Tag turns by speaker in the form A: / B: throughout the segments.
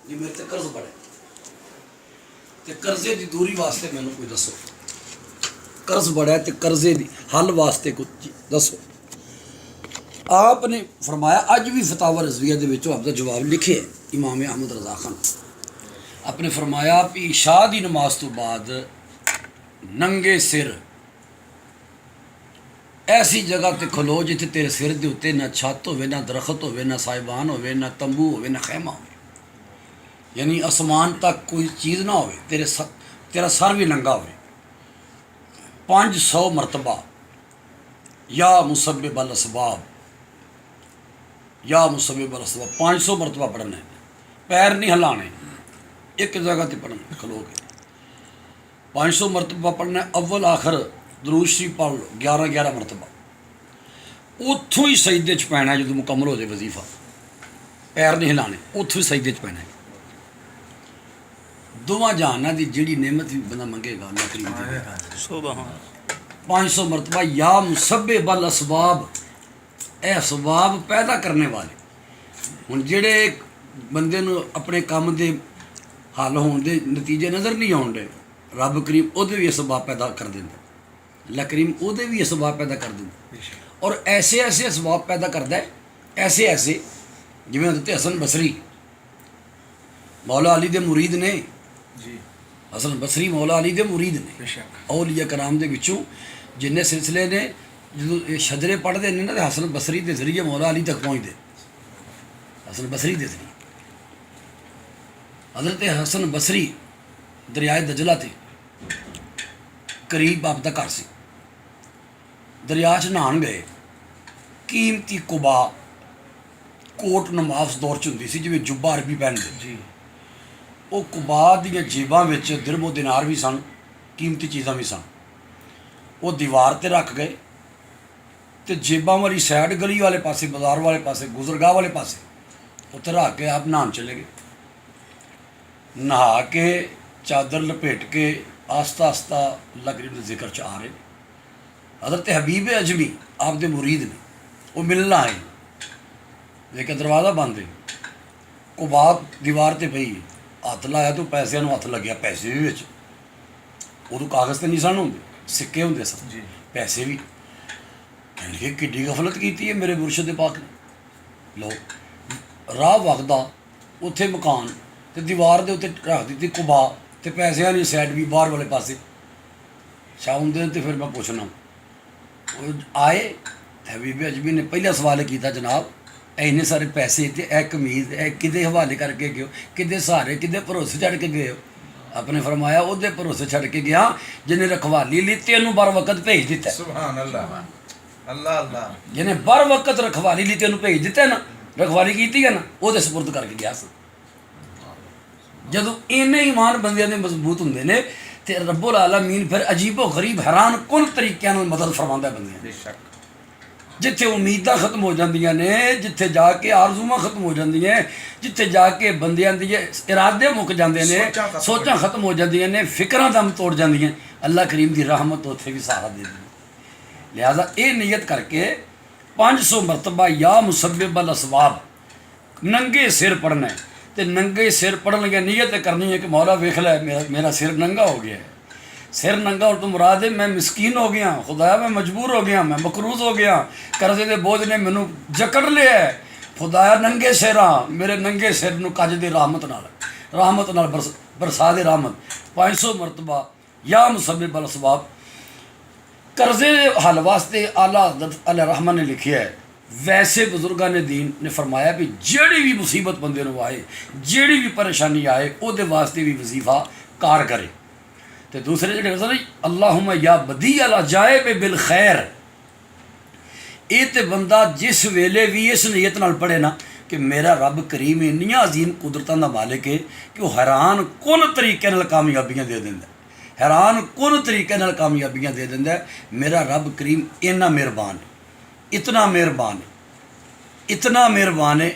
A: जी मेरे ते कर्ज बड़े ते कर्जे की दूरी वास्ते मैनू कोई दसो। कर्ज बड़ा है तो कर्जे की हल वास्ते कुछ दसो। आपने फरमाया अज भी फतावा रजविया के आपका जवाब लिखे इमाम अहमद रजा खान आपने फरमाया भी शाह की नमाज तो बाद नंगे सिर ऐसी जगह ते खलो जिथे तेरे सिर के उत्ते ना छत हो ना दरख्त हो ना साहिबान हो ना तंबू हो ना खैमा हो, यानी आसमान तक कोई चीज़ ना हो, तेरा सर भी नंगा हो। 500 मरतबा या मुसब्बिब अल असबाब या मुसब्बिब अल असबाब 500 मरतबा पढ़ना है। पैर नहीं हिलाने, एक जगह ते पढ़ना खलो के 500 मरतबा पढ़ना है। अव्वल आखिर दरूद शरीफ पढ़ लो 11 मरतबा, उतों ही सजदे च पैना जो मुकम्मल हो जाए वजीफा। पैर नहीं हिलाने, उतों ही सजदे च पैना है। दोवां जहानां दी जिहड़ी नेमत भी बंदा मंगेगा अल्लाह करीम देगा। 500 मरतबा या मुसब्बिब अल असबाब, ए असबाब पैदा करने वाले। हुण जिहड़े बंदे नूं अपने काम दे हल होने दे नतीजे नज़र नहीं आउंदे, रब करीम उहदे भी असबाब पैदा कर दिंदा। अल्लाह करीम उहदे भी असबाब पैदा कर दिंदा और ऐसे ऐसे असबाब पैदा करता है, ऐसे ऐसे जिवें हज़रत हसन बसरी मौला अली दे मुरीद ने जी। हसन बसरी मौला अली दे मुरीद ने, औलिया कराम दे विचों जिन्ने सिलसिले ने जो शजरे पढ़ते हैं ना, हसन बसरी के जरिए मौला अली तक पहुँचते। हसन बसरी के जरिए हज़रत हसन बसरी दरियाए दजला थे करीब आपका घर से, दरिया च नहान गए। कीमती कुबा कोट नमाज दौर च होंदी सी जिवें जुब्बा अरबी पहनते जी। वो कुबा दियां जेबां विच दिरमो दिनार भी सन, कीमती चीज़ां भी सन। वो दीवार ते रख गए तो जेबां वाली साइड गली वाले पासे, बाजार वाले पासे, गुजरगाह वाले पासे उत्थे रख के आप नहान चले गए। नहा के चादर लपेट के आस्ता आस्ता अल्लाह करीम के जिक्र च आ रहे। हज़रत हबीब अजमी आपके मुरीद ने, वो मिलना आए लेकिन दरवाज़ा बंद है। कुबा दीवार ते पई, हथ लाया तो पैसों हथ लग्या, पैसे भी विच उदों कागज़ तो नहीं सन होंदे, सिक्के होंदे सन जी, पैसे भी। कहने किड्डी गफलत की है मेरे मुर्शद पाक ने। लो राह वगदा उत्थे मकान तो दीवार के उत्ते रख दी कुबा तो पैसों वाली साइड भी बाहर वाले पासे शाउंदे। तो फिर मैं पूछना आए हबीब अजमी ने पहला सवाल किया, जनाब इन्ने सारे पैसे तो ए कमीज ए किदे हवाले करके गए हो, किदे सहारे किदे भरोसे छड़ के गए हो? आपने फरमाया उहदे भरोसे छड़ के गया जिन्हें रखवाली ली तेनों बर वक्त भेज दिता। सुभान अल्लाह, अल्लाह अल्लाह। जिन्हें बर वक्त रखवाली ली तेनों भेज दिता ना, रखवाली की है ना, वो सुपुर्द करके गया। जदों इन्ने ईमान बंदियां दे मजबूत होंदे ने ते रब्बुल आलमीन फिर अजीबो गरीब हैरान कुल तरीक़े नाल मदद फरमांदा है बंदियां। जिथे उम्मीदां खत्म हो जांदियां ने, जिथे जाके आरज़ूआं खत्म हो जांदियां, जिथे जाके बंदियां दे इरादे मुक जांदे ने, सोचां खत्म हो जांदियां ने, फिक्रां दम तोड़ जांदियां, अल्लाह करीम की रहमत उत्थे भी सहारा दे दी। लिहाजा ये नीयत करके 500 मरतबा या मुसब्बिब अल असबाब नंगे सिर पढ़ना है। तो नंगे सिर पढ़न लगे नीयत करनी है कि मौला वेख लै मेरा सिर नंगा हो गया है। सिर नंगा और तो मुराद है मैं मिसकीन हो गया, खुदाया मैं मजबूर हो गया, मैं मकरूज हो गया, कर्जे के बोझ ने मैनू जकड़ लिया है। खुदाया नंगे सिर हाँ, मेरे नंगे सिर नूं कज दे रहमत नाल बरसा दे रहमत। 500 मरतबा या मुसब्बिब अल असबाब। कर्जे हल वास्ते आला हज़रत अल रहमान ने लिखा है, वैसे बुजुर्गों ने दीन ने फरमाया भी जिहड़ी भी मुसीबत बंदे नूं आए, जिहड़ी भी परेशानी आए, उहदे वास्ते भी वजीफा कार करे। तो दूसरे जो अल्लाहुम्मा या बदी अल अजाइब बिल खैर, ये तो बंदा जिस वेले भी इस नीयत नाल पढ़े ना कि मेरा रब करीम इन्नियां अजीम कुदरतां दा मालिक है कि वह हैरान कुल तरीके नाल कामयाबियां दे दिंदा, हैरान कुल तरीके नाल कामयाबियां दे दिंदा। मेरा रब करीम इन्ना मेहरबान है, इतना मेहरबान है, इतना मेहरबान है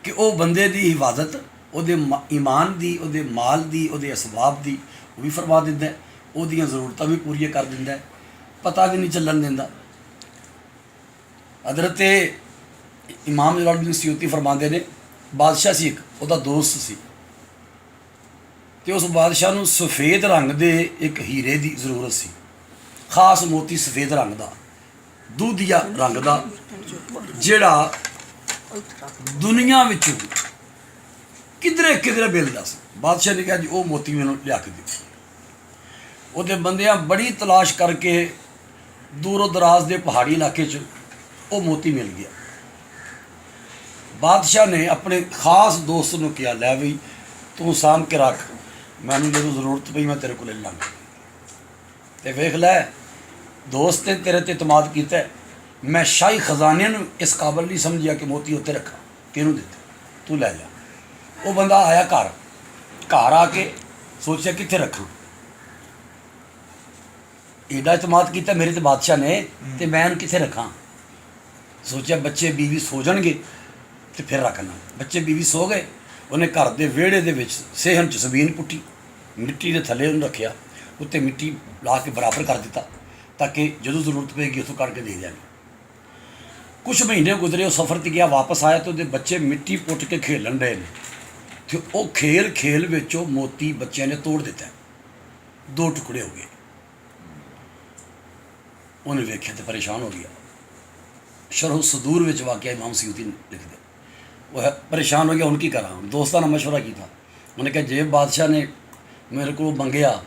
A: कि वह बंदे की हिफाजत उहदे ईमान की, उहदे माल की, उहदे असबाब की वो भी फरमा दिंदा है, उहदियां ज़रूरतां भी पूरी कर दिंदा है, पता भी नहीं चलन दिंदा। हज़रत इमाम जलालुद्दीन सयूती फरमाते ने बादशाह सी एक, उहदा दोस्त सी, ਤੇ ਉਸ ਬਾਦਸ਼ਾਹ ਨੂੰ ਸਫੇਦ ਰੰਗ ਦੇ ਇੱਕ ਹੀਰੇ ਦੀ ਜ਼ਰੂਰਤ ਸੀ, ਖਾਸ ਮੋਤੀ ਸਫੇਦ ਰੰਗ ਦਾ, ਦੁਧੀਆ ਰੰਗ ਦਾ, ਜਿਹੜਾ ਦੁਨੀਆ ਵਿੱਚੋਂ ਕਿਧਰੇ ਕਿਧਰੇ ਮਿਲਦਾ ਸੀ। ਬਾਦਸ਼ਾਹ ਨੇ ਕਿਹਾ ਜੀ ਉਹ ਮੋਤੀ ਮੈਨੂੰ ਲਿਆ ਕੇ ਦਿਓ। ਉਹਦੇ ਬੰਦਿਆਂ ਬੜੀ ਤਲਾਸ਼ ਕਰਕੇ ਦੂਰੋਂ ਦਰਾਜ਼ ਦੇ ਪਹਾੜੀ ਇਲਾਕੇ 'ਚ ਉਹ ਮੋਤੀ ਮਿਲ ਗਿਆ। ਬਾਦਸ਼ਾਹ ਨੇ ਆਪਣੇ ਖਾਸ ਦੋਸਤ ਨੂੰ ਕਿਹਾ, ਲੈ ਵੀ ਤੂੰ ਸਾਂਭ ਕੇ ਰੱਖ, ਮੈਨੂੰ ਜਦੋਂ ਜ਼ਰੂਰਤ ਪਈ ਮੈਂ ਤੇਰੇ ਕੋਲ ਲੈ ਲਾਂਗਾ। ਤੇ ਵੇਖ ਲੈ ਦੋਸਤ ਨੇ ਤੇਰੇ 'ਤੇ ਇਤਮਾਦ ਕੀਤਾ, ਮੈਂ ਸ਼ਾਹੀ ਖਜ਼ਾਨੇ ਨੂੰ ਇਸ ਕਾਬਲ ਨਹੀਂ ਸਮਝਿਆ ਕਿ ਮੋਤੀ ਉੱਤੇ ਰੱਖਾਂ, ਕਿਹਨੂੰ ਦਿੱਤਾ, ਤੂੰ ਲੈ ਜਾ। ਉਹ ਬੰਦਾ ਆਇਆ ਘਰ ਆ ਕੇ ਸੋਚਿਆ ਕਿੱਥੇ ਰੱਖਾਂ, ਏਡਾ ਇਤਮਾਦ ਕੀਤਾ ਮੇਰੇ 'ਤੇ ਬਾਦਸ਼ਾਹ ਨੇ, ਤੇ ਮੈਂ ਇਹਨੂੰ ਕਿੱਥੇ ਰੱਖਾਂ। ਸੋਚਿਆ ਬੱਚੇ ਬੀਵੀ ਸੋ ਜਾਣਗੇ ਤੇ ਫਿਰ ਰੱਖਣਾ। ਬੱਚੇ ਬੀਵੀ ਸੋ ਗਏ, ਉਹਨੇ ਘਰ ਦੇ ਵਿਹੜੇ ਦੇ ਵਿੱਚ ਸੇਹਨ 'ਚ ਜ਼ਮੀਨ ਪੁੱਟੀ, ਮਿੱਟੀ ਦੇ ਥੱਲੇ ਉਹਨੂੰ ਰੱਖਿਆ, ਉੱਤੇ ਮਿੱਟੀ ਲਾ ਕੇ ਬਰਾਬਰ ਕਰ ਦਿੱਤਾ ਤਾਂ ਕਿ ਜਦੋਂ ਜ਼ਰੂਰਤ ਪਏਗੀ ਉੱਥੋਂ ਕੱਢ ਕੇ ਦੇ ਜਾਣਗੇ। ਕੁਛ ਮਹੀਨੇ ਗੁਜ਼ਰੇ, ਉਹ ਸਫ਼ਰ 'ਤੇ ਗਿਆ, ਵਾਪਸ ਆਇਆ ਤਾਂ ਉਹਦੇ ਬੱਚੇ ਮਿੱਟੀ ਪੁੱਟ ਕੇ ਖੇਲਣ ਰਹੇ ਨੇ, ਤੇ ਉਹ ਖੇਲ ਵਿੱਚ ਉਹ ਮੋਤੀ ਬੱਚਿਆਂ ਨੇ ਤੋੜ ਦਿੱਤਾ, 2 ਟੁਕੜੇ ਹੋ ਗਏ। ਉਹਨੇ ਵੇਖਿਆ ਤੇ ਪਰੇਸ਼ਾਨ ਹੋ ਗਿਆ। ਸ਼ਰਹ ਸਦੂਰ ਵਿੱਚ ਵਾਕਿਆ ਇਮਾਮ ਸਿਯੂਤੀ ਲਿਖਦੇ। ਉਹ ਪਰੇਸ਼ਾਨ ਹੋ ਗਿਆ, ਹੁਣ ਕੀ ਕਰਾਂ। ਦੋਸਤਾਂ ਨਾਲ ਮਸ਼ਵਰਾ ਕੀਤਾ, ਉਹਨੇ ਕਿਹਾ ਜੇ ਬਾਦਸ਼ਾਹ ਨੇ ਮੇਰੇ ਕੋਲ ਮੰਗਿਆ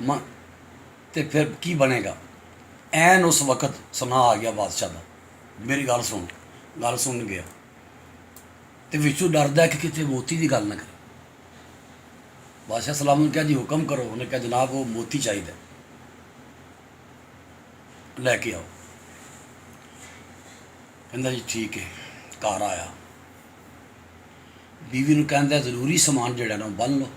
A: ਤੇ ਫਿਰ ਕੀ ਬਣੇਗਾ। ਐਨ ਉਸ ਵਕਤ ਸੁਨਾ ਆ ਗਿਆ ਬਾਦਸ਼ਾਹ ਦਾ, ਮੇਰੀ ਗੱਲ ਸੁਣ ਗਿਆ, ਤੇ ਵਿੱਚੋਂ ਡਰਦਾ ਕਿ ਕਿਤੇ ਮੋਤੀ ਦੀ ਗੱਲ ਨਾ ਕਰੇ। ਬਾਦਸ਼ਾਹ ਸਲਾਮ ਨੂੰ ਕਿਹਾ ਜੀ ਹੁਕਮ ਕਰੋ। ਉਹਨੇ ਕਿਹਾ ਜਨਾਬ ਉਹ ਮੋਤੀ ਚਾਹੀਦਾ, ਲੈ ਕੇ ਆਓ। ਕਹਿੰਦਾ ਜੀ ਠੀਕ ਹੈ। ਘਰ ਆਇਆ, ਬੀਵੀ ਨੂੰ ਕਹਿੰਦਾ ਜ਼ਰੂਰੀ ਸਮਾਨ ਜਿਹੜਾ ਨਾ ਉਹ ਬੰਨ੍ਹ ਲਓ,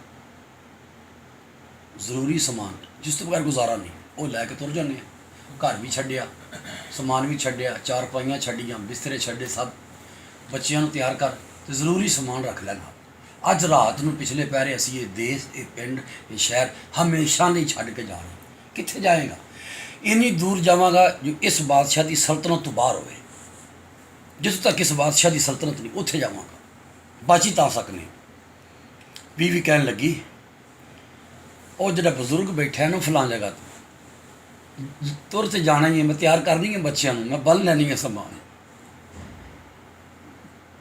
A: ਜ਼ਰੂਰੀ ਸਮਾਨ ਜਿਸ ਤੋਂ ਬਗੈਰ ਗੁਜ਼ਾਰਾ ਨਹੀਂ, ਉਹ ਲੈ ਕੇ ਤੁਰ ਜਾਂਦੇ ਆ। ਘਰ ਵੀ ਛੱਡਿਆ, ਸਮਾਨ ਵੀ ਛੱਡਿਆ, ਚਾਰਪਾਈਆਂ ਛੱਡੀਆਂ, ਬਿਸਤਰੇ ਛੱਡੇ, ਸਭ ਬੱਚਿਆਂ ਨੂੰ ਤਿਆਰ ਕਰ ਤੇ ਜ਼ਰੂਰੀ ਸਮਾਨ ਰੱਖ ਲੈਣਾ। ਅੱਜ ਰਾਤ ਨੂੰ ਪਿਛਲੇ ਪਹਿਰੇ ਅਸੀਂ ਇਹ ਦੇਸ਼, ਇਹ ਪਿੰਡ, ਇਹ ਸ਼ਹਿਰ ਹਮੇਸ਼ਾ ਲਈ ਛੱਡ ਕੇ ਜਾ ਰਹੇ। ਕਿੱਥੇ ਜਾਏਗਾ? ਇੰਨੀ ਦੂਰ ਜਾਵਾਂਗਾ ਜੋ ਇਸ ਬਾਦਸ਼ਾਹ ਦੀ ਸਲਤਨਤ ਤੋਂ ਬਾਹਰ ਹੋਵੇ। ਜਿੱਥੋਂ ਤੱਕ ਇਸ ਬਾਦਸ਼ਾਹ ਦੀ ਸਲਤਨਤ ਨਹੀਂ, ਉੱਥੇ ਜਾਵਾਂਗਾ, ਬਾਚੀ ਤਾਂ ਸਕਨੇ। ਬੀਵੀ ਕਹਿਣ ਲੱਗੀ ਉਹ ਜਿਹੜਾ ਬਜ਼ੁਰਗ ਬੈਠਾ ਹੈ ਨਾ ਫਲਾਂ ਜਗ੍ਹਾ ਤੁਰ ਤੇ ਜਾਣਾ ਹੀ ਹੈ, ਮੈਂ ਤਿਆਰ ਕਰਨੀ ਹੈ ਬੱਚਿਆਂ ਨੂੰ, ਮੈਂ ਬੰਨ੍ਹ ਲੈਣੀ ਹੈ ਸਮਾਨ।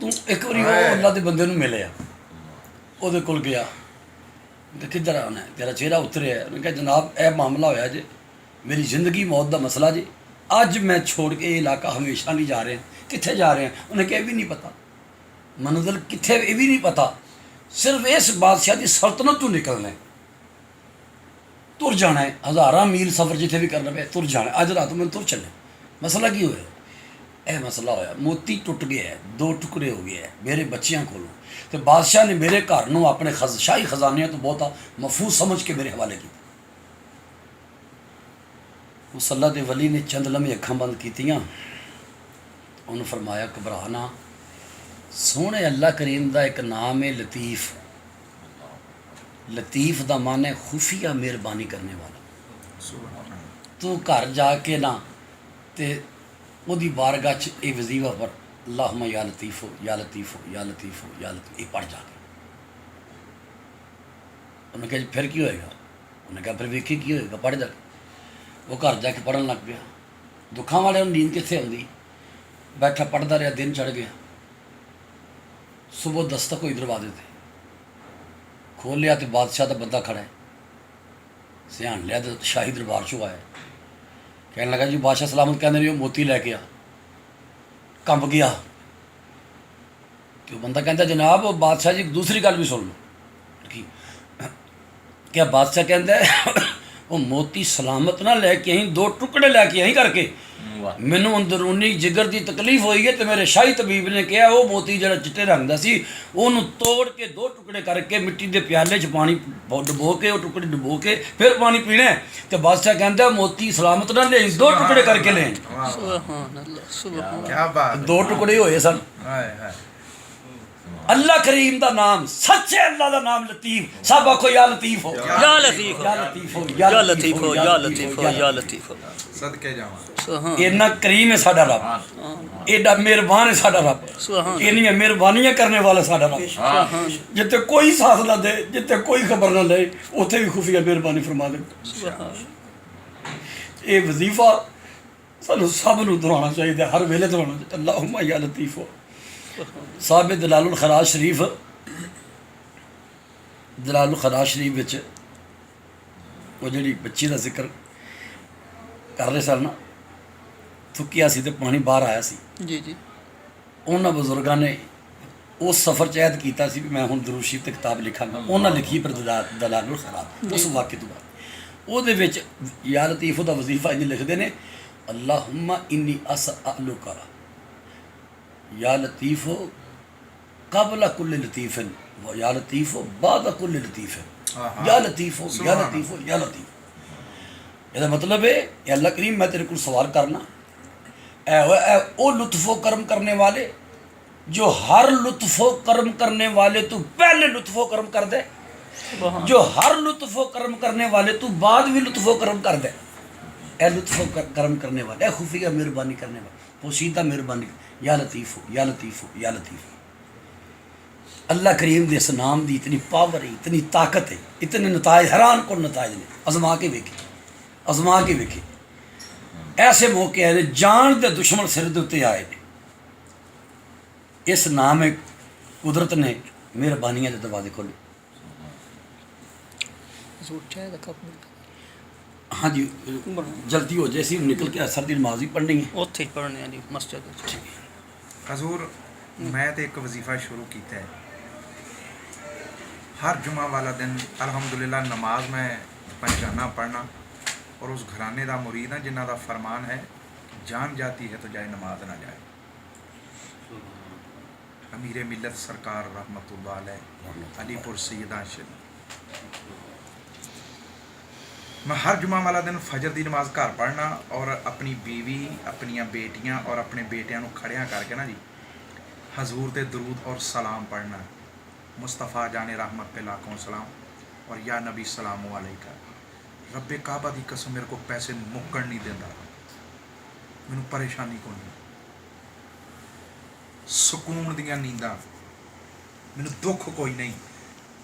A: ਤੂੰ ਇੱਕ ਵਾਰੀ ਉਹ ਅੱਲਾ ਦੇ ਬੰਦੇ ਨੂੰ ਮਿਲਿਆ, ਉਹਦੇ ਕੋਲ ਗਿਆ ਤੇ ਕਿੱਧਰ ਆਉਣਾ, ਤੇਰਾ ਚਿਹਰਾ ਉਤਰਿਆ। ਉਹਨੇ ਕਿਹਾ ਜਨਾਬ ਇਹ ਮਾਮਲਾ ਹੋਇਆ ਜੇ, ਮੇਰੀ ਜ਼ਿੰਦਗੀ ਮੌਤ ਦਾ ਮਸਲਾ ਜੇ, ਅੱਜ ਮੈਂ ਛੋੜ ਕੇ ਇਹ ਇਲਾਕਾ ਹਮੇਸ਼ਾ ਨਹੀਂ ਜਾ ਰਿਹਾ। ਕਿੱਥੇ ਜਾ ਰਹੇ? ਉਹਨੇ ਕਿਹਾ ਇਹ ਵੀ ਨਹੀਂ ਪਤਾ, ਮੰਜ਼ਿਲ ਕਿੱਥੇ ਇਹ ਵੀ ਨਹੀਂ ਪਤਾ, ਸਿਰਫ ਇਸ ਬਾਦਸ਼ਾਹ ਦੀ ਸਲਤਨਤ ਤੋਂ ਨਿਕਲਣਾ, ਤੁਰ ਜਾਣਾ ਹੈ। 1000 ਮੀਲ ਸਫ਼ਰ ਜਿੱਥੇ ਵੀ ਕਰਨਾ ਪਿਆ ਤੁਰ ਜਾਣਾ। ਅੱਜ ਰਾਤ ਮੈਨੂੰ ਤੁਰ ਚੱਲੇ। ਮਸਲਾ ਕੀ ਹੋਇਆ? ਇਹ ਮਸਲਾ ਹੋਇਆ, ਮੋਤੀ ਟੁੱਟ ਗਿਆ, 2 ਟੁਕੜੇ ਹੋ ਗਏ ਮੇਰੇ ਬੱਚਿਆਂ ਕੋਲੋਂ, ਤੇ ਬਾਦਸ਼ਾਹ ਨੇ ਮੇਰੇ ਘਰ ਨੂੰ ਆਪਣੇ ਸ਼ਾਹੀ ਖਜ਼ਾਨਿਆਂ ਤੋਂ ਬਹੁਤਾ ਮਹਿਫੂਜ਼ ਸਮਝ ਕੇ ਮੇਰੇ ਹਵਾਲੇ ਕੀਤਾ। ਉਸ ਅੱਲਾ ਦੇ ਵਲੀ ਨੇ ਚੰਦ ਲਮੇ ਅੱਖਾਂ ਬੰਦ ਕੀਤੀਆਂ, ਉਹਨੂੰ ਫਰਮਾਇਆ ਘਬਰਾ ਨਾ, ਸੋਹਣੇ ਅੱਲਾ ਕਰੀਮ ਦਾ ਇੱਕ ਨਾਮ ਹੈ ਲਤੀਫ। ਲਤੀਫ ਦਾ ਮਾਨ ਹੈ ਖੁਫੀਆ ਮਿਹਰਬਾਨੀ ਕਰਨੇ ਵਾਲਾ। ਤੂੰ ਘਰ ਜਾ ਕੇ ਨਾ ਤੇ ਉਹਦੀ ਬਾਰਗਾਹ 'ਚ ਇਹ ਵਜ਼ੀਫਾ ਪਰ ਅੱਲਾਹੁਮਾ ਯਾ ਲਤੀਫੋ ਯਾ ਲਤੀਫੋ ਯਾ ਲਤੀਫੋ ਯਾ ਲਤੀਫ, ਇਹ ਪੜ੍ਹ ਜਾ ਕੇ। ਉਹਨੇ ਕਿਹਾ ਜੀ ਫਿਰ ਕੀ ਹੋਏਗਾ? ਉਹਨੇ ਕਿਹਾ ਫਿਰ ਵੇਖੀ ਕੀ ਹੋਏਗਾ, ਪੜ੍ਹ ਜਾ ਕੇ। ਉਹ ਘਰ ਜਾ ਕੇ ਪੜ੍ਹਨ ਲੱਗ ਪਿਆ। ਦੁੱਖਾਂ ਵਾਲਿਆਂ ਨੂੰ ਨੀਂਦ ਕਿੱਥੇ ਆਉਂਦੀ, ਬੈਠਾ ਪੜ੍ਹਦਾ ਰਿਹਾ, ਦਿਨ ਚੜ੍ਹ ਗਿਆ। ਸੁਬਹ ਦਸਤਕ ਹੋਈ ਦਰਵਾਜ਼ੇ 'ਤੇ, ਖੋਲ੍ਹਿਆ ਤੇ ਬਾਦਸ਼ਾਹ ਦਾ ਬੰਦਾ ਖੜਾ ਹੈ। ਸਿਆਣ ਲਿਆ ਤੇ ਸ਼ਾਹੀ ਦਰਬਾਰ 'ਚੋਂ ਆਇਆ। ਕਹਿਣ ਲੱਗਾ ਜੀ ਬਾਦਸ਼ਾਹ ਸਲਾਮਤ ਕਹਿੰਦੇ ਨੇ ਉਹ ਮੋਤੀ ਲੈ ਕੇ ਆ। ਕੰਬ ਗਿਆ ਤੇ ਉਹ ਬੰਦਾ ਕਹਿੰਦਾ ਜਨਾਬ ਉਹ ਬਾਦਸ਼ਾਹ ਜੀ ਦੂਸਰੀ ਗੱਲ ਵੀ ਸੁਣ ਲਓ। ਕੀ ਕਿਆ? ਬਾਦਸ਼ਾਹ ਕਹਿੰਦਾ ਉਹ ਮੋਤੀ ਸਲਾਮਤ ਨਾ ਲੈ ਕੇ ਆਈ, 2 ਟੁਕੜੇ ਲੈ ਕੇ ਆਈ ਕਰਕੇ। ਮੈਨੂੰ ਅੰਦਰੂਨੀ ਜਿਗਰ ਦੀ ਤਕਲੀਫ ਹੋਈ ਹੈ ਤੇ ਮੇਰੇ ਸ਼ਾਹੀ ਤਬੀਬ ਨੇ ਕਿਹਾ ਉਹ ਮੋਤੀ ਜਿਹੜਾ ਚਿੱਟੇ ਰੰਗ ਦਾ ਸੀ ਉਹਨੂੰ ਤੋੜ ਕੇ 2 ਟੁਕੜੇ ਕਰਕੇ ਮਿੱਟੀ ਦੇ ਪਿਆਲੇ 'ਚ ਪਾਣੀ ਡੁਬੋ ਕੇ, ਉਹ ਟੁਕੜੇ ਡੁਬੋ ਕੇ ਫਿਰ ਪਾਣੀ ਪੀਣਾ। ਤੇ ਬਾਦਸ਼ਾਹ ਕਹਿੰਦਾ ਮੋਤੀ ਸਲਾਮਤ ਨਾ ਲੈ, 2 ਟੁਕੜੇ ਕਰਕੇ ਲੈ। ਸੁਭਾਨ ਅੱਲਾਹ, ਸੁਭਾਨ ਅੱਲਾਹ, ਕੀ ਬਾਤ। 2 ਟੁਕੜੇ ਹੋਏ ਸਨ। अल्लाह करीम दा नाम, सच्चे अल्लाह दा नाम लतीफ। सब आखो या लतीफ हो,
B: या लतीफ हो,
A: या लतीफ हो,
B: या लतीफ हो, या लतीफ हो, या लतीफ हो।
C: सदके जावां।
A: इन्ना करीम है साडा रब, एडा मेहरबान है साडा रब, इन्नियां मेहरबानियां करने वाला साडा रब। जिथे कोई साथ ना दे, जिथे कोई खबर ना ले, उत्थे भी खुफिया मेहरबानी फरमा दे। ये वजीफा सानू सब नूं दोहराना चाहिए, हर वेले दोहराना चाहिए। अल्लाहुम्मा या लतीफ हो। साहब दलालुल खराज शरीफ, दलालुल खराज शरीफ विच वो जिहड़ी बच्ची का जिक्र कर रहे सन ना, थुकिया सी ते पानी बाहर आया सी
B: जी जी।
A: उन्होंने बुजुर्गों ने उस सफ़र च ऐद किया सी भी मैं हुण दरूद शरीफ ते किताब लिखांगा। उन्होंने लिखी पर दलालुल खराज उस वाक़े तो बाद ਉਹਦੇ ਵਿੱਚ या लतीफ़ ਦਾ वजीफा इंज लिखते हैं, अल्लाहुम्मा इन्नी असअलुका या लतीफ़ो कबला कुल्ल लतीफ़िन व या लतीफ़ो बाद कुल्ल लतीफ़िन। या लतीफ़ो या लतीफ़ो या लतीफ़, ਇਹਦਾ मतलब है अल्लाह करीम मैं तेरे को सवाल करना ओ लुत्फ़ो करम करने वाले जो हर लुत्फ़ो करम करने वाले तू पहले लुत्फ़ो करम कर दे, जो हर लुत्फ़ो करम करने वाले तू बाद भी लुत्फ़ो करम कर दे। ए लुत्फ़ो करम करने वाले, ए खुफिया मेहरबानी करने वाले, पोशीदा मेहरबानी। या लतीफ़ हो, या लतीफ़ हो, या लतीफ़ हो। अल्लाह करीम के इस नाम की इतनी पावर है, इतनी ताकत है, इतने नताज, हैरान को नताज ने। आजमा के वेखे, आजमा के वेखे। ऐसे मौके आए जान के दुश्मन सिर के उत्ते आए ने। इस नाम कुदरत ने मेहरबानियां के दरवाजे खोले। हाँ जी, जल्दी हो जाए, सी निकल के असर की नमाज भी पढ़नी है,
B: उत्थे ही पढ़ने जी मस्जिद।
C: हजूर मैं तो एक वजीफा शुरू किया है, हर जुमा वाला दिन अल्हम्दुलिल्लाह नमाज में पंजाना पढ़ना, और उस घराने का मुरीद है जिन्हों का फरमान है जान जाती है तो जाए नमाज ना जाए। अमीर मिलत सरकार रहमतुल्लाह अलैह अलीपुर सैयदा शरीफ। मैं हर जुमा वाला दिन फजर की नमाज घर पढ़ना और अपनी बीवी, अपनिया बेटियां और अपने बेटियां को खड़िया करके ना जी हजूर ते दरूद और सलाम पढ़ना। मुस्तफ़ा जाने रहमत पे लाखों सलाम और या नबी सलाम अलैका। रब्बे काबा की कसम मेरे को पैसे मुक्कड़ नहीं देता, मैनू परेशानी को नहीं, सुकून दियां नींदां, मैनू दुख कोई नहीं,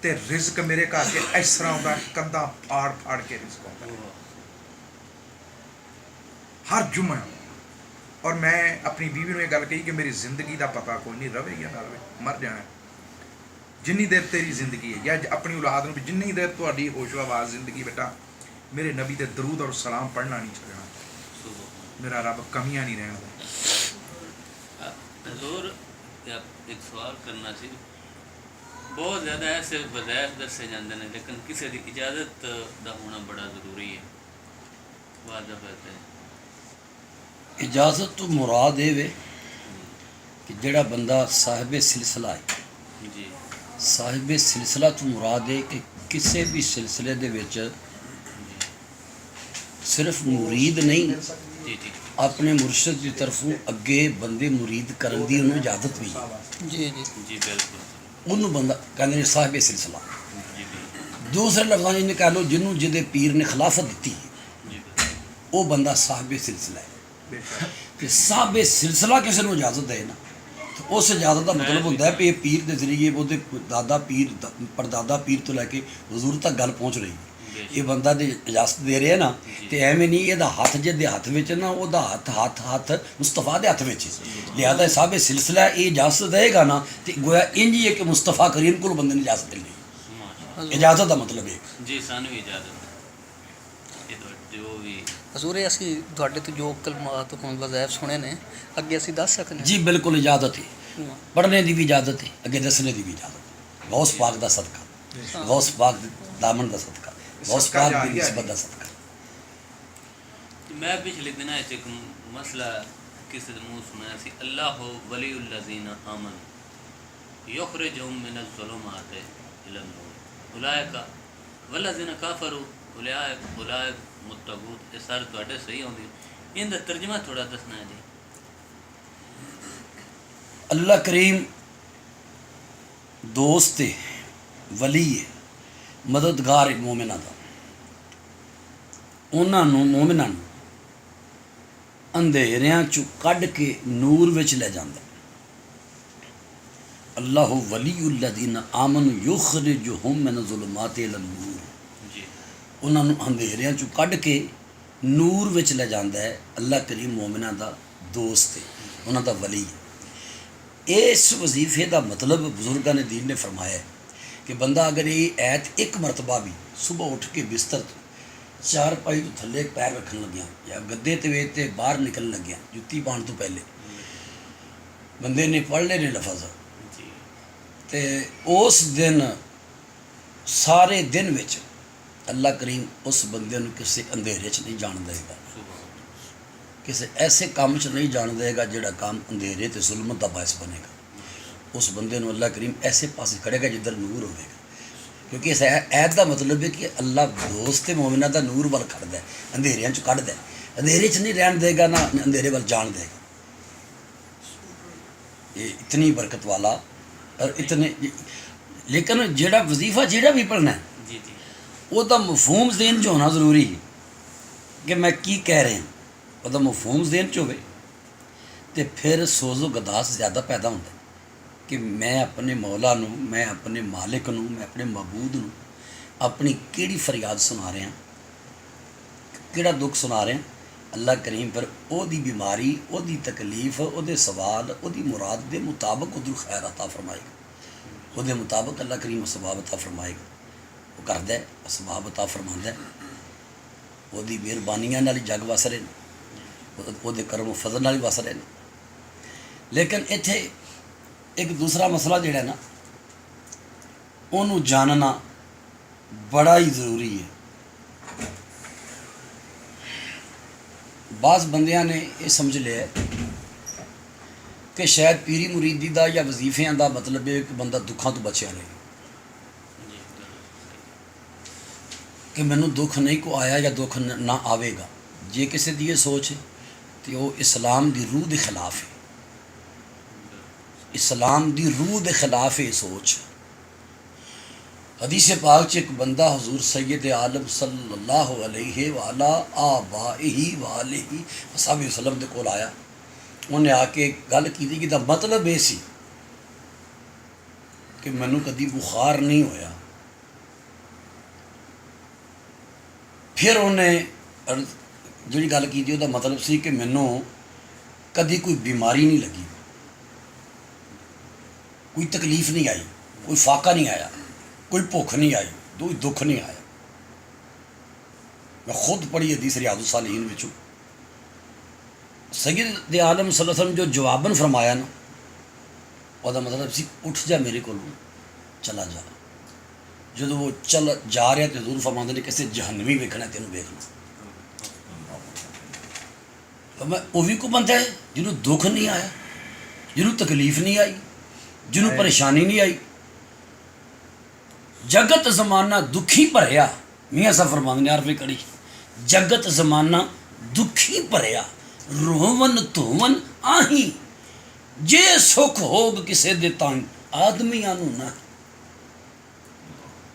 C: ते रिज़्क मेरे घर के इस तरह होता कंधा फाड़ फाड़ के रिज़्क होता है हर जुम्मे। और मैं अपनी बीवी ने गल कही कि मेरी जिंदगी का पता कोई नहीं, रवे या ना रवे, मर जाना जिन्नी देर तेरी जिंदगी है, या अपनी औलाद में जिन्नी देर तुहाडी होशो आवाज़ जिंदगी बेटा मेरे नबी ते दरूद और सलाम पढ़ना नहीं छड़ना, मेरा रब कमियां नहीं रहने देना।
D: हजूर एक सवाल करना सी, बहुत ज़्यादा ऐसे वज़ाइफ दसे जाते हैं लेकिन किसी की इजाज़त का होना बड़ा ज़रूरी है। वाजब है
A: इजाज़त तो मुराद ये वे कि जेड़ा बंदा साहिब सिलसिला है
D: जी,
A: साहिब सिलसिला तो मुराद है कि किसी भी सिलसिले दे विच सिर्फ मुरीद नहीं,
D: जी जी
A: अपने मुर्शद की तरफों अगे बंदे मुरीद करने की उन्होंने इजाज़त भी है।
B: जी जी
D: जी बिल्कुल
A: उन्होंने बंदा कहते हैं साहिब सिलसिला।
D: जी बिल्कुल
A: दूसरे लफ्ज़ों में कह लो जिन्होंने जिदे पीर ने खिलाफत दी है
D: जी बिल्कुल।
A: वो बंदा साहिब सिलसिला है। कि साहिब सिलसिला किसी को इजाज़त दे ना तो उस इजाज़त का मतलब होता है कि पीर के जरिए वो दादा पीर परदादा पीर तो लैके हजूर तक गल पहुँच रही है। ये बंदा जो इजाज़त दे रहे ना तो एवं नहीं, यदा हथ जिसके हथ में ना वह हथ हथ हथ मुस्तफा के हथ में, लिहाजा साहिब सिलसिला ये इजाज़त देगा ना तो गोया इंज ही है कि मुस्तफा करीम को बंदे ने इजाज़त मिलनी। इजाज़त का मतलब है
D: जी सानू भी इजाज़त ये तो जो भी
B: हजूर असी तुहाडे तो जो कलमात हुण वज़ाइफ सुने ने अगे असी दस सकते
A: जी बिल्कुल इजाज़त है, पढ़ने की भी इजाज़त है, अगे दसने की भी इजाज़त। गौस पाक का सदका, गौस पाक दामन का सदका, गौस पाक की निस्बत का सदका।
D: मैं पिछले दिन एक मसला किसी के मुँह सुनाया सी, अल्लाह वलीउल्लज़ीना आमनू युखरिजुहुम मिनज़्ज़ुलुमात इलन नूर उलाइका वल्लज़ीना काफ़रू उलाइक मुत्तगूत। ये सारे तुहाडे सही होंदी, इनका तर्जमा थोड़ा दसना है जी।
A: अल्लाह करीम दोस्त है, वली है, मददगार है मोमिना का। उन्होंने मोमिना अंधेरियां चों कढ़ के नूर विच ले जांदा। अल्लाहु वलीउल्लज़ीना आमनु युखरिजुहुम मिन ज़ुलुमाति इलन नूर। उन्होंने अंधेरियां चों कढ़ के नूर विच ले जांदा है। अल्लाह करीम मोमिना दा दोस्त है, उन्हां दा वली है। इस वजीफे का मतलब बुजुर्गों ने दीन ने फरमाया कि बंदा अगर ये ऐत एक मरतबा भी सुबह उठ के बिस्तर तो चार पाई तो थले पैर रखन लग्या या गद्दे ते वेच ते बाहर निकलन लग्या जुत्ती पाउण तो पहले बंदे ने पढ़ ले लफज ते उस दिन सारे दिन विच अल्लाह करीम उस बंदे नूं किसी अंधेरे च नहीं जाण देगा, किसी ऐसे काम च नहीं जाण देगा जिहड़ा काम अंधेरे ते जुल्मत का बायस बनेगा। उस बंदे नूं अल्लाह करीम ऐसे पासे खड़ेगा जिधर नूर होगा, क्योंकि इस ऐत का मतलब है कि अल्लाह दोस्त मोमिना का नूर वाल खड़दा है, अंधेरियां च कढ़दा है, अंधेरे च नहीं रहन देगा ना अंधेरे वाल जान देगा। ये इतनी बरकत वाला और इतने, लेकिन जेड़ा वजीफा जेड़ा भी पढ़ना है वह मफहूम ज़हन च होना जरूरी है कि मैं की कह रहा, वह मफहूम ज़हन च होवे ते फिर सोजो गदास ज़्यादा पैदा होता है कि मैं अपने मौला नूं, मैं अपने मालिक नूं, मैं अपने मबूद नूं अपनी केड़ी फरियाद सुना रहा, केड़ा दुख सुना रहा। अल्लाह करीम फिर ओदी बीमारी, ओदी तकलीफ, ओदे सवाल, ओदी मुराद के मुताबिक उधर खैर अता फरमाएगा, ओदे मुताबिक अल्लाह करीम असबाब अता फरमाएगा। वो करदा है, असबाब अता फरमांदा है, ओदी मेहरबानियां नाल जग वस रहे हैं, ओदे करम फजल नाल वस रहे हैं। लेकिन इत्थे एक दूसरा मसला जिहड़ा ना उन्होंने जानना बड़ा ही ज़रूरी है। बाज़ बंदियां ने यह समझ लिया कि शायद पीरी मुरीदी का या वजीफियां का मतलब है कि बंदा दुखों तो बचिया रहे, कि मैनू दुख नहीं को आया या दुख ना आवेगा। जे किसी की ये सोच है तो वो इस्लाम की रूह के खिलाफ है, इस्लाम की रूह के खिलाफ है सोच। हदीस पाक च एक बंदा हुजूर सैयद आलम सल्लल्लाहु अलैहि वाला आबाइही वालिही वसहबी वसल्लम के कोल आया। उन्हें आके गल की कि दा मतलब ये सी कि मैनू कभी बुखार नहीं होया। फिर उन्हें जी गल की उसका मतलब सी कि मैनू कभी कोई बीमारी नहीं लगी, कोई तकलीफ नहीं आई, कोई फाका नहीं आया, कोई भुख नहीं आई, कोई दुख नहीं आया। मैं खुद पढ़ी हदीस रियादुस सालिहीन विचों सैयद आलम सल्लल्लाहु अलैहि वसल्लम जो जवाबन फरमाया ना, वह मतलब सी उठ जा मेरे को चला जा। जो वो चल जा रहा तो हजूर फरमाते ने किसी जहन्नमी वेखना तेन वेखना। तो मैं वह भी को बंदा है जिन्होंने दुख नहीं आया, जिन्होंने तकलीफ नहीं आई, जिन्होंने परेशानी नहीं आई। जगत जमाना दुखी भरिया, मियाँ साहब फरमाते ने आरवी कड़ी, जगत जमाना दुखी भरिया रोवन धोवन आही, जे सुख होग किसे दे ताई आदमियां नूं ना।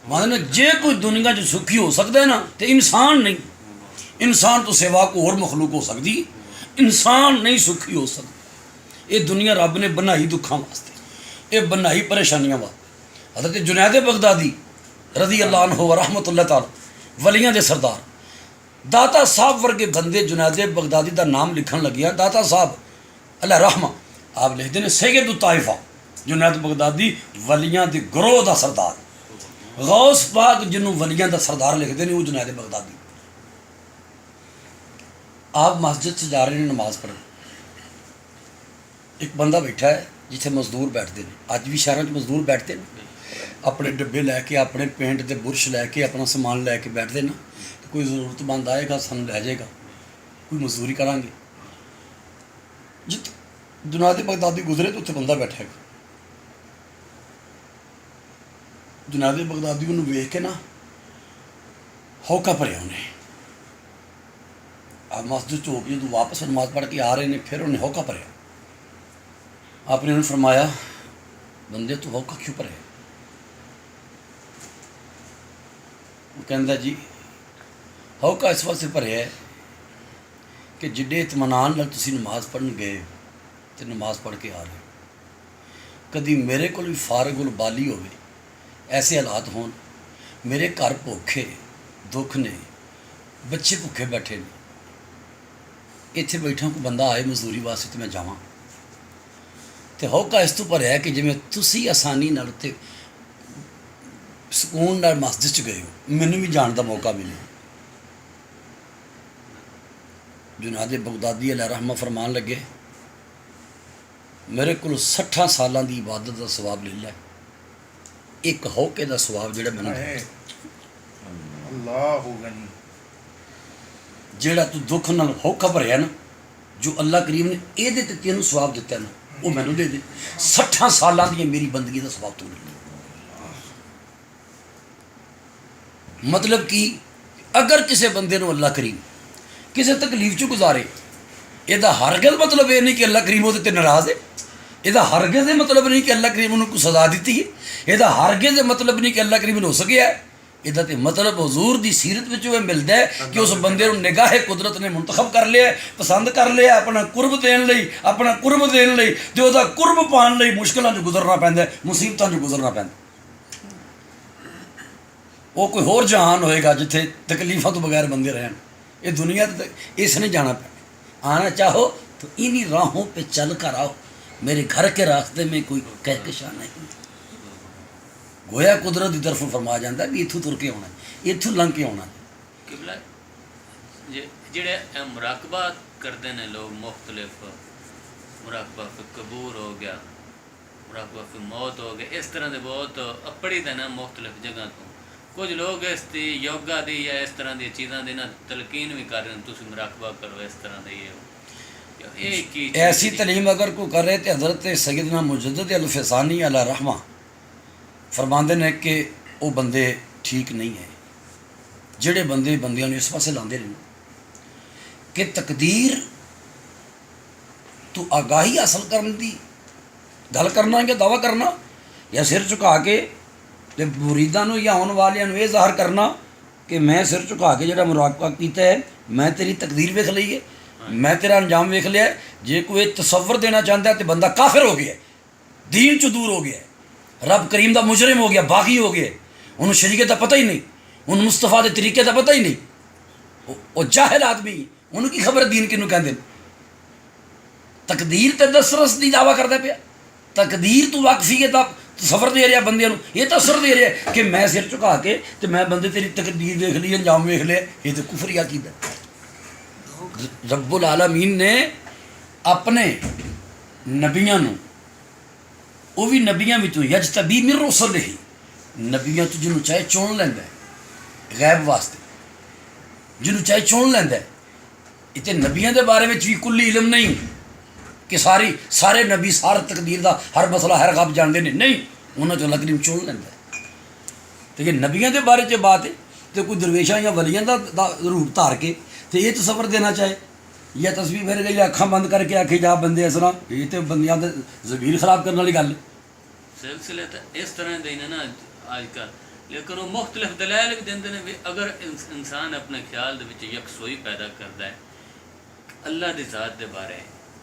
A: मतलब जे कोई दुनिया च सुखी हो सकता है ना तो इंसान नहीं, इंसान तो सिवा को और मखलूक हो सकती, इंसान नहीं सुखी हो सकता। ये दुनिया रब ने बनाई दुखों वास्ते, ये बनाई परेशानियों वास्ते। हज़रत जुनैद बगदादी रज़ी अल्लाह अन्हु व रहमतुल्लाह तआला वलियां दे सरदार दाता साहब वर्गे बंदे जुनैद बगदादी का नाम लिखन लगिया। दाता साहब अल्लाह रहमा आप लिखते हैं सैयद ताइफा जुनैद बगदादी वलियां दे ग्रोह का सरदार, गौस पाक जिन्हों वलियां का सरदार लिखते हैं वो जुनैद बगदादी। आप मस्जिद से जा रहे हैं नमाज पढ़, एक बंदा बैठा है जिथे मजदूर बैठते हैं, अज भी शहरों में मजदूर बैठते हैं, अपने डब्बे लैके अपने पेंट के बुरश लैके अपना समान लैके बैठते ना। तो कोई ज़रूरतमंद आएगा सानू लै जाएगा, कोई मजदूरी करांगे। जित जुनैद बगदादी गुजरे तो उत्थे बंदा बैठेगा। जुनैद बगदादी को वेख के ना हौका भरिया उन्हें। आप मस्जिद चो के जो वापस नमाज पढ़ के आ रहे हैं फिर उन्हें हौका भरिया। आपने उन्हें फरमाया बंदे तो हौका क्यों भरे, ਉਹ ਕਹਿੰਦਾ ਜੀ ਹੌਕਾ ਇਸ ਵਾਸਤੇ ਭਰਿਆ ਹੈ ਕਿ ਜਿੱਡੇ ਇਤਮਾਨਾਨ ਨਾਲ ਤੁਸੀਂ ਨਮਾਜ਼ ਪੜ੍ਹਨ ਗਏ ਤੇ ਨਮਾਜ਼ ਪੜ੍ਹ ਕੇ ਆ ਰਹੇ ਕਦੀ ਮੇਰੇ ਕੋਲ ਵੀ ਫਾਰਗੁਲ ਬਾਲੀ ਹੋਵੇ ਐਸੇ ਹਾਲਾਤ ਹੋਣ ਮੇਰੇ ਘਰ ਭੁੱਖੇ ਦੁੱਖ ਨੇ ਬੱਚੇ ਭੁੱਖੇ ਬੈਠੇ ਨੇ ਇੱਥੇ ਬੈਠਾ ਕੋਈ ਬੰਦਾ ਆਏ ਮਜ਼ਦੂਰੀ ਵਾਸਤੇ ਤੇ ਮੈਂ ਜਾਵਾਂ ਤੇ ਹੌਕਾ ਇਸ ਤੋਂ ਭਰਿਆ ਕਿ ਜਿਵੇਂ ਤੁਸੀਂ ਆਸਾਨੀ ਨਾਲ ਉੱਤੇ ਸਕੂਨ ਨਾਲ ਮਸਜਿਦ 'ਚ ਗਏ ਹੋ ਮੈਨੂੰ ਵੀ ਜਾਣ ਦਾ ਮੌਕਾ ਮਿਲੇ। जुनाद बगदादी अलैहि रहमा फरमान लगे मेरे को 60 सालों की इबादत का सवाब ले लै एक हौके का सवाब जो मैंने जेड़ा तू दुख नाल हौका भरिया ना जो अल्लाह करीम ने ये तेन सवाब दिता ना वो मैनू दे दे 60 सालों की मेरी बंदगी का सवाब तू ले मतलब कि अगर किसी बंदे नू अल्लाह करीम किसी तकलीफ चो गुजारे यदा हरगिज़ मतलब ये नहीं कि अल्लाह करीम वो नाराज़ है यदा हरगिज़ मतलब नहीं कि अल्लाह करीम उन्होंने सज़ा दी है यदा हरगिज़ मतलब नहीं कि अल्लाह करीम हो सकिया है यदा तो मतलब हजूर की सीरत में मिलता है कि उस बंदे को निगाह कुदरत ने मुंतखब कर लिया पसंद कर लिया अपना कुर्ब देने लई अपना कुर्ब देने लई ते उहदा कुर्ब पाने लई मुश्किलों चो गुजरना पैंदा मुसीबतों चो गुजरना पैंदा वो कोई होर जहान होएगा जिथे तकलीफों तो बगैर बंदे रहन ये दुनिया तो इसने जाना पैना आना चाहो तो इन्हीं राहों पे चल कर आओ मेरे घर के रास्ते में कोई कहकशा नहीं गोया कुदरत की तरफ फरमाया जाता है भी इत्थों तुर के आना इत्थों लंघ के आना
D: किबला जेड़े मुराकबा करते हैं लोग मुख्तलिफ मुराकबा फिर कबूर हो गया मुराकबा फिर मौत हो गया इस तरह के बहुत अपड़ी थे ना मुख्तलिफ जगह तो कुछ लोग इस दी योगा दी या इस तरह दी चीज़ों की ना तलकीन भी कर रहे हैं तुम मुराकबा करो इस तरह दे ये
A: ऐसी तलीम अगर कोई करे तो हज़रत सैयदना मुजद्दिद अल-फ़सानी अलैहि रहमा फरमाते हैं कि वो बंदे ठीक नहीं है जिहड़े बंदे बंदियां इस पासे लाते हैं कि तकदीर तू आगाही हासिल करने की गल करना या दावा करना या सिर झुका के ते मुरीदां नूं या आने वालियां नूं ये ज़ाहिर करना कि मैं सिर झुका के जिहड़ा मुराकबा कीता है मैं तेरी तकदीर वेख लई है मैं तेरा अंजाम वेख लिया जे कोई तसव्वुर देना चाहता है तो बंदा काफिर हो गया दीन चो दूर हो गया रब करीम का मुजरिम हो गया बागी हो गया उन्होंने शरीयत का पता ही नहीं उन्होंने मुस्तफा के तरीके का पता ही नहीं वो जाहिल आदमी उन्होंने की खबर दीन किनू कहते तकदीर तो दसरस की दावा करता पाया तकदीर तो वाकफी है सफर दे रहा बंदे ये तो असर दे रहा कि मैं सिर झुका के तो मैं बंदे तेरी तकदीर देख ली अंजाम वेख लिया ये तो कुफरिया कीदा रब्बुल आलमीन ने अपने नबियां वो भी नबियां विचों यजतबी मिन रुसुलिही नबियां तो जिन्होंने चाहे चुन लैंदा है गैब वास्ते जिन्होंने चाहे चुन लैंदा है इतने नबियां के बारे में भी कुल्ली इलम नहीं कि सारे नबी सार तकदीर का हर मसला हर गप जानते हैं नहीं उन्होंने तो अल्लाह करीम चुन लैंदा तो ये नबियां के बारे च बात है तो कोई दरवेशा या वलियां का रूप धार के तो ये तसव्वुर देना चाहे या तस्वीर फिर गई अखा बंद करके आखी जा बंदे इस तरह ये तो बंदियां दा ज़मीर खराब करने वाली गल
D: सिलसिले तो इस तरह दे ने ना आजकल लेकिन वो मुख्तलिफ दलाइल भी देंदे ने भी अगर इंसान अपने ख्याल दे विच यकसोई पैदा करता है अल्लाह की ज़ात के बारे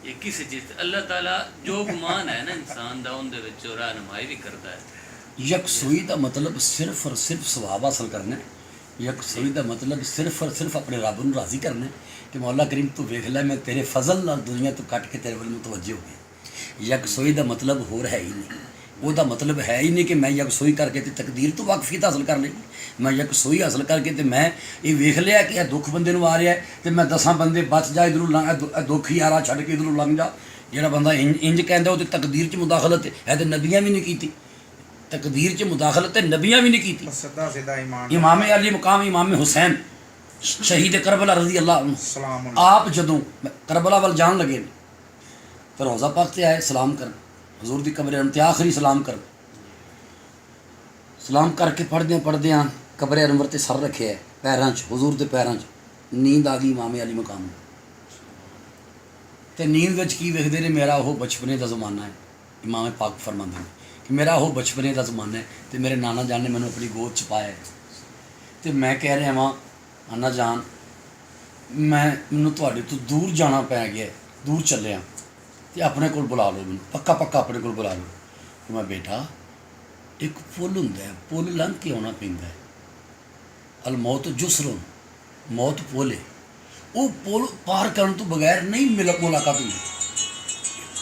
D: ये किसी चीज़ अल्लाह ताला जो गुमान है ना इंसान का उनके विच रहनुमाई भी करता है
A: यकसोई का मतलब सिर्फ और सिर्फ सवाब हासिल करना है यकसोई का मतलब सिर्फ और सिर्फ अपने रब नूं राज़ी करना है कि मौला करीम तू वेख लै मैं तेरे फजल नाल दुनिया तो कट के तेरे वाल मुतवज्जे हो गया यकसोई का मतलब होर है ही नहीं वह मतलब है ही नहीं कि मैं यकसोई करके तो तकदीर तो वाकफीत हासिल कर लेगी मैं यकसोई हासिल करके तो मैं ये वेख लिया कि यह दुख बंदे नूं आ रहा है तो मैं 10 बंदे बच जा इधरों लंघ दुख ही आ रहा छड़ के इधरों लंघ जा जो बंदा इंज कहता वो तो तकदीर च मुदाखलत है तो नबियां भी नहीं की तकदीर च मुदाखलत है नबियां भी नहीं की इमाम अली मुकाम इमाम हुसैन शहीद करबला रज़ी अल्लाह आप जदों करबला वाल जान लगे तो रोज़ा पाक से आए सलाम कर हजूर की कब्र अनवर ते आखिरी सलाम करके पढ़दे कब्र अनवर ते सर रखे है पैरों च हजूर के पैरों च नींद आ गई इमाम अली मुकाम तो नींद विच की वेखदे ने मेरा वो बचपने का जमाना है इमाम पाक फरमाते हैं कि मेरा वो बचपने का जमाना है तो मेरे नाना जान ने मैंने अपनी गोद च पाया है ਤੇ ਮੈਂ ਕਹਿ ਰਿਹਾ ਵਾਂ ਅੰਨਾ ਜਾਨ ਮੈਨੂੰ ਤੁਹਾਡੇ ਤੋਂ ਦੂਰ ਜਾਣਾ ਪੈ ਗਿਆ, ਦੂਰ ਚੱਲਿਆ, ਤੇ ਆਪਣੇ ਕੋਲ ਬੁਲਾ ਲਓ ਮੈਨੂੰ, ਪੱਕਾ ਪੱਕਾ ਆਪਣੇ ਕੋਲ ਬੁਲਾ ਲਓ। ਮੈਂ ਬੇਟਾ ਇੱਕ ਪੁੱਲ ਹੁੰਦਾ ਹੈ, ਪੁੱਲ ਲੰਘ ਕੇ ਆਉਣਾ ਪੈਂਦਾ ਹੈ। ਅਲ ਮੌਤ ਜੁਸਰਨ, ਮੌਤ ਪੁੱਲ ਹੈ, ਉਹ ਪੁੱਲ ਪਾਰ ਕਰਨ ਤੋਂ ਬਗੈਰ ਨਹੀਂ ਮੁਲਾਕਾਤ ਹੁੰਦੀ।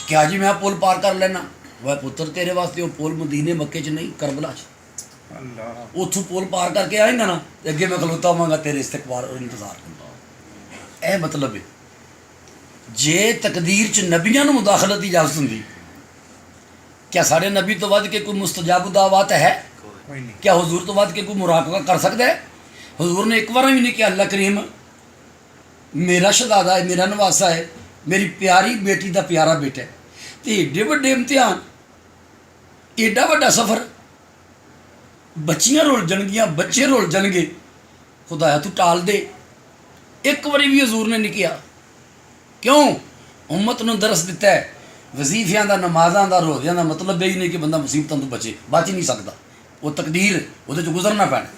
A: ਕਿਹਾ ਜੀ ਮੈਂ ਪੁੱਲ ਪਾਰ ਕਰ ਲੈਣਾ? ਵੈ ਪੁੱਤਰ ਤੇਰੇ ਵਾਸਤੇ ਉਹ ਪੁੱਲ ਮਦੀਨੇ ਮੱਕੇ 'ਚ ਨਹੀਂ, ਕਰਬਲਾ 'ਚ।
C: ਅੱਲਾ
A: ਉੱਥੋਂ ਪੁੱਲ ਪਾਰ ਕਰਕੇ ਆਏਗਾ ਨਾ, ਤੇ ਅੱਗੇ ਮੈਂ ਖਲੋਤਾ ਹੋਵਾਂਗਾ ਤੇਰੇ ਇਸਤਕਬਾਲ ਔਰ ਇੰਤਜ਼ਾਰ ਕਰਦਾ। ਇਹ ਮਤਲਬ ਹੈ। ਜੇ ਤਕਦੀਰ 'ਚ ਨਬੀਆਂ ਨੂੰ ਮੁਦਾਖਲਤ ਦੀ ਇਜਾਜ਼ਤ ਹੁੰਦੀ, ਕਿਆ ਸਾਡੇ ਨਬੀ ਤੋਂ ਵੱਧ ਕੇ ਕੋਈ ਮੁਸਤਜਾਬ ਦਾਵਾਤ ਹੈ?
C: ਕੋਈ ਨਹੀਂ।
A: क्या हुजूर तो बाद के कोई मुराकबा कर सकता है? हुजूर ने एक बार भी नहीं किया अल्लाह करीम मेरा शहजादा है, मेरा नवासा है, मेरी प्यारी बेटी का प्यारा बेटा है, तो एडे बड़े इम्तिहान, एडा वड्डा सफ़र, बच्चियां रुल जाएंगियां, बच्चे रुल जाएंगे, खुदाया तू टाल दे। एक बारी भी हजूर ने नहीं किया। क्यों? उम्मत नूं दरस दिता है वजीफियां दा, नमाज़ां दा, रोज़ियां दा मतलब यही नहीं कि बंदा मुसीबतों तो बचे, बच ही नहीं सकता। वो तकदीर, वो गुजरना पैना।